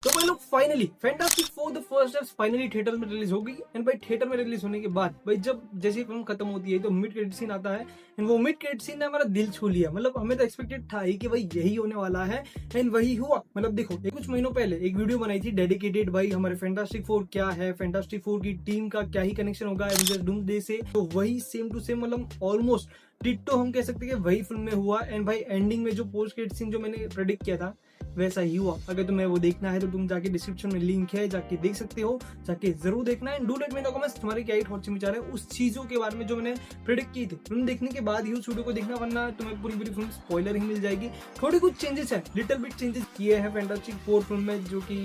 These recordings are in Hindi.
तो भाई लोग finally fantastic four the first steps finally theatre में रिलीज हो गई। एंड भाई थिएटर में रिलीज होने के बाद भाई जब जैसे फिल्म खत्म होती है तो मिड क्रेडिट सीन आता है। एंड वो मिड क्रेडिट सीन ने हमारा दिल छू लिया। मतलब हमें तो एक्सपेक्टेड था ही कि भाई यही होने वाला है एंड वही हुआ। मतलब देखो कुछ महीनों पहले एक वीडियो बनाई थी डेडिकेटेड भाई हमारे फैंटास्टिक फोर क्या है, फैंटास्टिक फोर की टीम का क्या ही कनेक्शन होगा एवेंजर्स डूम्सडे से। तो वही सेम टू सेम मतलब ऑलमोस्ट डिट्टो हम कह सकते हैं कि वही फिल्म में हुआ। एंड भाई एंडिंग में जो पोस्ट क्रेडिट सीन जो मैंने प्रेडिक्ट किया था वैसा ही हुआ। अगर तुम्हें वो देखना है तो तुम जाके डिस्क्रिप्शन में लिंक है, जाके देख सकते हो, जाके जरूर देखना है। Do let me know comments तुम्हारे क्या थॉट्स विचार है उस चीजों के बारे में जो मैंने प्रेडिक्ट की थी। फिल्म देखने के बाद ही उस वीडियो को देखना, वरना तुम्हें पूरी पूरी फिल्म स्पॉइलर ही मिल जाएगी। थोड़ी कुछ चेंजेस है, लिटिल बिट चेंजेस किए हैं फैंटास्टिक फोर फिल्म में जो कि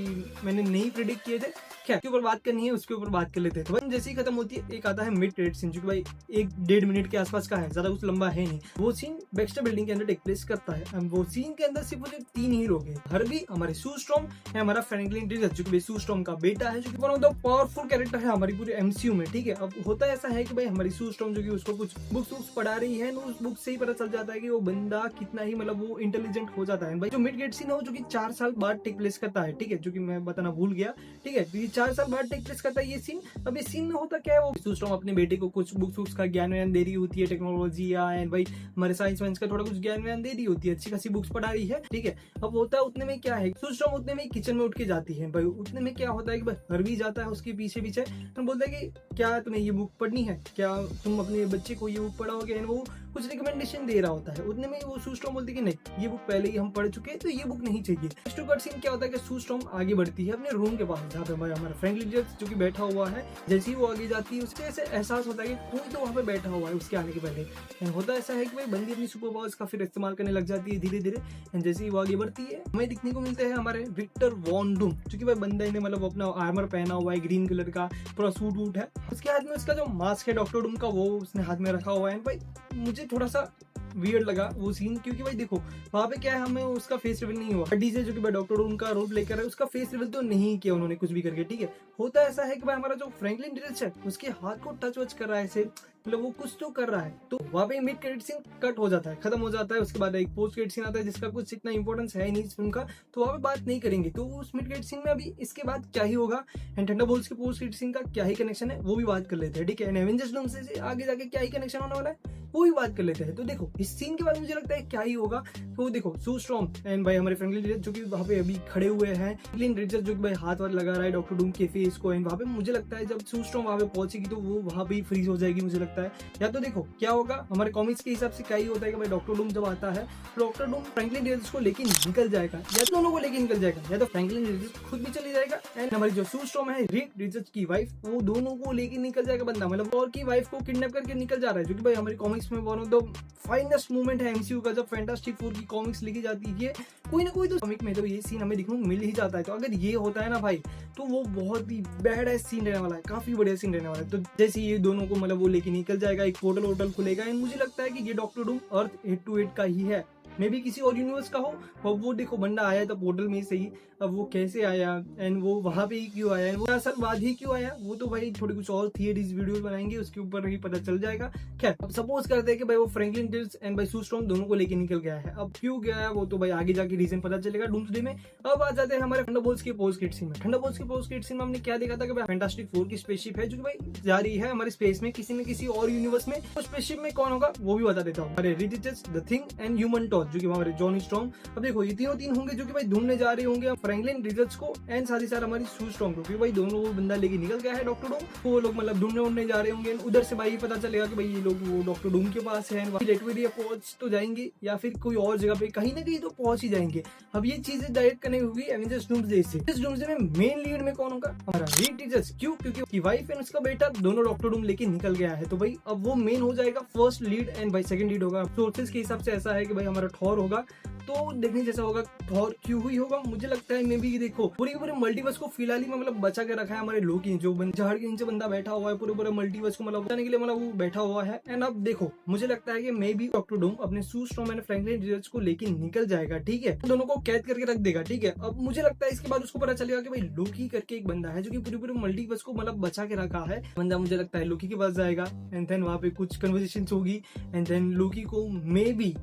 मैंने नहीं प्रेडिक्ट किए थे। क्या के ऊपर बात करनी है उसके ऊपर बात कर लेते हैं। तो जैसे ही खत्म होती है एक आता है मिड क्रेडिट सीन जो कि भाई 1-1.5 मिनट के आसपास का है, ज्यादा कुछ लंबा है नहीं। वो सीन बैक्स्टर बिल्डिंग के अंदर टेक प्लेस करता है। वो सीन के अंदर सिर्फ मुझे 3 ही लोग हैं, हर्बी, हमारे सू स्ट्रॉम है, हमारा फ्रैंकलिन डीजल जो कि सू स्ट्रॉम का बेटा है, जो कि one of the powerful character है हमारी पूरी एमसीयू में। ठीक है, अब होता ऐसा है कि भाई हमारी सू स्ट्रॉम जो कि उसको कुछ बुक्स पढ़ा रही है, उस बुक से ही पता चल जाता है कि वो बंदा कितना ही मतलब वो इंटेलिजेंट हो जाता है। भाई जो मिड गेट सीन है वो जो कि 4 साल बाद टेक प्लेस करता है। ठीक है, जो कि मैं बताना भूल गया। ठीक है, तो ये 4 साल बाद टेक प्लेस करता है ये सीन। अब इस सीन में होता क्या है, वो सू स्ट्रॉम अपने बेटे को कुछ बुक्स का ज्ञान दे रही होती है, टेक्नोलॉजी या एंड भाई हमारे साइंस वाइंस का थोड़ा कुछ ज्ञान दे रही होती है, अच्छी खासी बुक्स पढ़ा रही है। ठीक है, अब होता है उतने में क्या है, सू स्ट्रॉम उतने में किचन में उठ के जाती है। भाई उतने में क्या होता है कि भाई हर्बी जाता है उसके पीछे पीछे, तो बोलता है कि क्या तुम्हें ये बुक पढ़नी है, क्या तुम अपने बच्चे को ये बुक पढ़ाओगे। एंड वो कुछ रिकमेंडेशन दे रहा होता है। उतने में वो सू स्ट्रॉम बोलती है कि नहीं, ये बुक पहले ही हम पढ़ चुके हैं तो ये बुक नहीं चाहिए। नेक्स्ट कट सीन क्या होता है कि सू स्ट्रॉम आगे बढ़ती है अपने रूम के पास, जहाँ पे हमारा फ्रैंकलिन डीजल जो कि बैठा हुआ है। जैसे ही वो आगे जाती है उससे ऐसे एहसास होता है कि कोई तो वहाँ पे बैठा हुआ है उसके आने के पहले। एंड होता ऐसा है कि भाई बंदी अपनी सुपर पावर्स का फिर इस्तेमाल करने लग जाती है धीरे धीरे। एंड जैसे ही वो आगे बढ़ती है हमें दिखने को मिलते हैं हमारे विक्टर वॉन डूम, जो कि भाई बंदा ने मतलब अपना आर्मर पहना हुआ है, ग्रीन कलर का पूरा सूट वूट है। उसके हाथ में उसका जो मास्क है डॉक्टर डूम का वो उसने हाथ में रखा हुआ है। भाई मुझे थोड़ा सा वियर्ड लगा वो सीन, क्योंकि भाई देखो वहां पे क्या है, हमें उसका फेस रिवील नहीं हुआ। हड्डी से जो कि भाई डॉक्टर डूम का रोल प्ले कर रहा है उसका फेस रिवील तो नहीं किया उन्होंने कुछ भी करके। ठीक है, होता ऐसा है कि भाई हमारा जो फ्रैंकलिन डीजल है उसके हाथ को टच वच कर रहा है ऐसे, मतलब वो कुछ तो कर रहा है। तो वहां पे मिड क्रेडिट सीन कट हो जाता है, खत्म हो जाता है। उसके बाद एक पोस्ट क्रेडिट सीन आता है जिसका कुछ इतना इंपॉर्टेंस है नहीं इस फिल्म का, तो वहां पे बात नहीं करेंगे। तो उस मिड क्रेडिट सीन में अभी इसके बाद क्या ही होगा एंड थंडरबोल्ट्स के पोस्ट क्रेडिट सीन का क्या ही कनेक्शन है वो भी बात कर लेते हैं। ठीक है, एंड एवेंजर्स डूम्सडे से आगे जाके क्या ही कनेक्शन होने वाला है वो भी बात कर लेते हैं। तो देखो इस सीन के बाद मुझे लगता है क्या ही होगा। तो देखो सू स्ट्रॉम एंड भाई हमारे फ्रैंकलिन डीजल जो कि वहां पे अभी खड़े हुए हैं, फ्रैंकलिन डीजल जो कि भाई हाथ वाथ लगा रहा है डॉक्टर डूम के फेस को। एंड वहां पे मुझे लगता है जब सू स्ट्रॉम वहां पे पहुंचेगी तो वो वहां पे फ्रीज हो जाएगी मुझे लगता है। या तो देखो क्या होगा, हमारे कॉमिक्स के हिसाब से क्या ही होता है कि भाई डॉक्टर डूम जब आता है डॉक्टर डूम फ्रैंकलिन डीजल को लेके निकल जाएगा, या तो दोनों को लेके निकल जाएगा, या तो फ्रैंकलिन डीजल खुद भी चली जाएगा एंड हमारी जो सू स्ट्रॉम है रिक डीजल की वाइफ वो दोनों को लेके निकल जाएगा बंदा। मतलब और की वाइफ को किडनैप करके निकल जा रहा है, जो कि भाई हमारी कॉमिक्स में one of the finest movement है एमसीयू का। जब फैंटास्टिक फोर की कॉमिक्स लिखी जाती है कोई ना कोई तो कॉमिक में तो ये सीन हमें देखने को मिल ही जाता है। तो अगर ये होता है ना भाई तो वो बहुत ही बैड सीन रहने वाला है, काफी बढ़िया सीन रहने वाला है। तो जैसे ये दोनों को मतलब वो लेके निकल जाएगा, एक पोर्टल वोटल खुलेगा एंड मुझे लगता है कि ये डॉक्टर डूम अर्थ 828 का ही है, मे भी किसी और यूनिवर्स का हो। और वो देखो बंदा आया था पोर्टल में से ही, अब वो कैसे आया एंड वो वहां पे ही क्यों आया एंड वो 4 साल बाद ही क्यों आया, वो तो भाई थोड़ी कुछ और थियरीज वीडियो बनाएंगे उसके ऊपर ही पता चल जाएगा। खैर अब सपोज करते हैं कि भाई वो फ्रैंकलिन डीजल एंड भाई सू स्ट्रॉम दोनों को लेके निकल गया है। अब क्यों गया है वो तो भाई आगे जाके रीजन पता चलेगा डूम्सडे में। अब आ जाते हैं हमारे थंडरबोल्ट्स के पोस्ट क्रेडिट सीन में। थंडरबोल्ट्स के पोस्ट क्रेडिट सीन में हमने क्या देखा था कि भाई फैंटास्टिक फोर की स्पेसशिप है जो कि भाई जा रही है हमारे स्पेस में किसी न किसी और यूनिवर्स में। तो स्पेसशिप में कौन होगा वो भी बता देता हूँ, हमारे रिडिटस, the Thing and Human Torch जो कि हमारे जॉनी स्ट्रॉन्ग। अब देखो ये तीन होंगे जो कि भाई ढूंढने जा रहे होंगे फ्रैंकलिन डीजल को एंड साथ ही साथ हमारी सू स्ट्रॉम को, क्योंकि भाई दोनों वो बंदा लेके निकल गया है डॉक्टर डूम, तो वो लोग मतलब ढूंढने जा रहे होंगे। उधर से भाई पता चलेगा कि भाई ये लोग वो डॉक्टर डूम के पास है, लेटवेरिया पहुंच तो जाएंगे या फिर कोई और जगह पे कहीं ना कहीं तो पहुंच ही जाएंगे। अब ये चीजें डायरेक्ट कनेक्ट होगी एवेंजर्स डूम्सडे से। इस डूम्सडे में मेन लीड में कौन होगा, हमारा रिक डीजल। क्यों, क्योंकि उसकी वाइफ एंड उसका बेटा दोनों डॉक्टर डूम लेके निकल गया है। तो भाई अब वो मेन हो जाएगा फर्स्ट लीड एंड भाई सेकंड लीड होगा। सोर्सेज के हिसाब से ऐसा है कि भाई हमारा थॉर होगा, तो देखने जैसा होगा। थॉर क्यों हुई होगा मुझे लगता है मे भी देखो पूरे मल्टीवर्स को फिलहाल ही मतलब बचा के रखा है हमारे लोकी, जो झाड़ के नीचे बंदा बैठा हुआ है पूरे मल्टीवर्स को मतलब बचाने के लिए मतलब वो बैठा हुआ है। एंड अब देखो मुझे लगता है कि मे बी डॉक्टर डूम अपने सू स्ट्रॉम एंड फ्रैंकलिन डीजल को लेके निकल जाएगा। ठीक है, दोनों को कैद करके रख देगा। ठीक है, अब मुझे लगता है इसके बाद उसको पता चलेगा कि भाई लोकी करके एक बंदा है जो कि पूरे मल्टीवर्स को मतलब बचा के रखा है बंदा। मुझे लगता है लोकी के पास जाएगा एंड देन वहां पे कुछ कन्वर्सेशन होगी एंड देन लोकी को maybe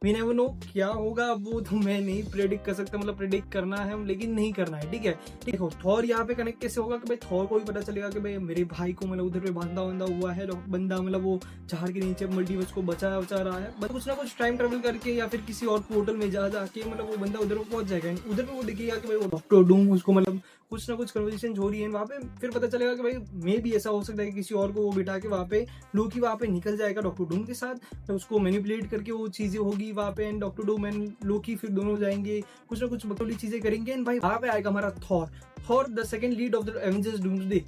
we never know क्या होगा, वो तो मैं नहीं प्रेडिक्ट कर सकता, मतलब प्रेडिक्ट करना है लेकिन नहीं करना है, ठीक है। देखो थॉर यहाँ पे कनेक्ट कैसे होगा कि भाई थॉर को भी पता चलेगा कि भाई मेरे भाई को मतलब उधर पे बांधा हुआ है, बंदा मतलब वो झाड़ के नीचे मल्टीवर्स को बचा रहा है, बस कुछ ना कुछ टाइम ट्रेवल करके या फिर किसी और पोर्टल में जा जाके मतलब वो बंदा उधर पहुंच जाएगा। उधर पे वो दिखेगा कि भाई वो डॉक्टर डूम उसको मतलब कुछ ना कुछ कन्वर्सेशन हो रही है वहाँ पे, फिर पता चलेगा कि भाई मे भी ऐसा हो सकता है कि किसी और को वो बिठा के वहाँ पे लोकी वहाँ पे निकल जाएगा डॉक्टर डूम के साथ, तो उसको मैनिपुलेट करके वो चीजें होगी वहाँ पे, एंड डॉक्टर डूम एंड लोकी फिर दोनों जाएंगे कुछ ना कुछ बकौली चीजें करेंगे, एंड भाई वहाँ पे आएगा हमारा Thor the second lead of the Avengers doomsday.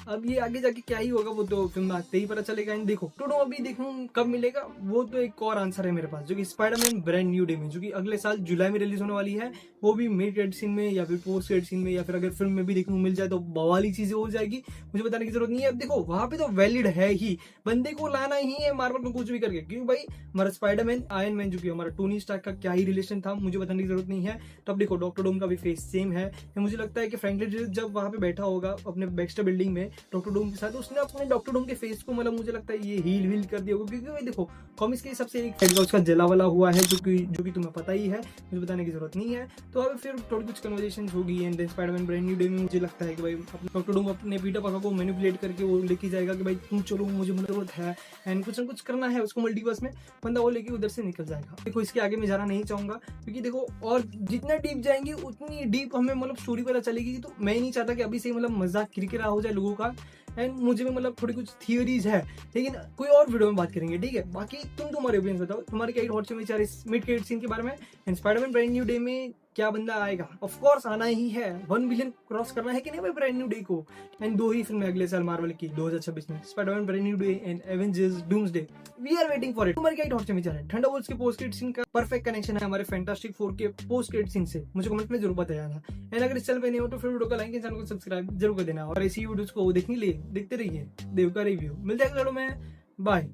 अब ये आगे जाके क्या ही होगा वो तो फिल्म आते ही पता चलेगा। एंड देखो टोडो अभी देखूं कब मिलेगा, वो तो एक और आंसर है मेरे पास, जो कि स्पाइडरमैन ब्रांड न्यू डे में, जो कि अगले साल जुलाई में रिलीज होने वाली है, वो भी मिड क्रेडिट सीन में या फिर पोस्ट क्रेडिट सीन में, या फिर अगर फिल्म में भी देखने को मिल जाए तो बवाली चीजें हो जाएगी, मुझे बताने की जरूरत नहीं है। अब देखो वहां पे तो वैलिड है ही, बंदे को लाना ही है मार्वल को कुछ भी करके, क्योंकि भाई हमारा स्पाइडरमैन आयरन मैन जो कि हमारा टोनी स्टार्क का क्या ही रिलेशन था मुझे बताने की जरूरत नहीं है। तो अब देखो डॉक्टर डूम का भी फेस सेम है, मुझे लगता है कि फ्रैंकलिन जब वहां पे बैठा होगा अपने बैक्स्टर बिल्डिंग में डॉक्टर डूम के साथ, उसने अपने डॉक्टर डूम के फेस को मतलब मुझे लगता है ये हील कर दिया होगा, क्योंकि देखो कॉमिक्स के हिसाब से एक साइड का उसका जला वाला हुआ है, जो कि तुम्हें पता ही है, मुझे बताने की जरूरत नहीं है। तो अब फिर थोड़ी कुछ कन्वर्सेशन होगी, and then Spiderman brand new day में मुझे लगता है कि भाई डॉक्टर डूम अपने पीटर पार्कर को मैनिपुलेट करके वो लेके जाएगा कि भाई तुम चलो मुझे जरूरत है, एंड कुछ ना कुछ करना है उसको मल्टीवर्स में, बंदा वो लेके उधर से निकल जाएगा। देखो इसके आगे मैं जाना नहीं चाहूंगा, क्योंकि देखो और जितना डीप जाएंगे उतनी डीप हमें मतलब स्टोरी पता चलेगी, तो मैं नहीं चाहता कि अभी से मतलब मजाक किरकिरा हो जाए लोगों का, एंड मुझे भी मतलब थोड़ी कुछ थियोरीज है, लेकिन कोई और वीडियो में बात करेंगे, ठीक है। बाकी तुम्हारे ओपिनियन बताओ, तुम्हारे क्या हॉट विचार इस मिड क्रेडिट सीन के बारे में, and Spiderman brand new day में क्या बंदा आएगा, ऑफ कोर्स आना ही है, 1 बिलियन क्रॉस करना है कि नहीं भाई ब्रांड न्यू डे को। एंड 2 ही फिल्में अगले साल मार्वल की 2026 में, Spiderman brand new day and Avengers Doomsday, we are waiting for it. तुम्हारे क्या हॉट विचार है, थंडरबोल्ट्स के पोस्ट क्रेडिट सीन का परफेक्ट कनेक्शन है हमारे फैंटास्टिक 4 के पोस्ट क्रेडिट सीन से, मुझे कमेंट में जरूर बताना। एंड अगर इस चैनल पे नहीं हो तो फिर वीडियो को लाइक, चैनल को सब्सक्राइब जरूर कर देना, और ऐसी वीडियोस को देखने के लिए देखते रहिए देव का रिव्यू। मिलते हैं अगले वीडियो में, बाय।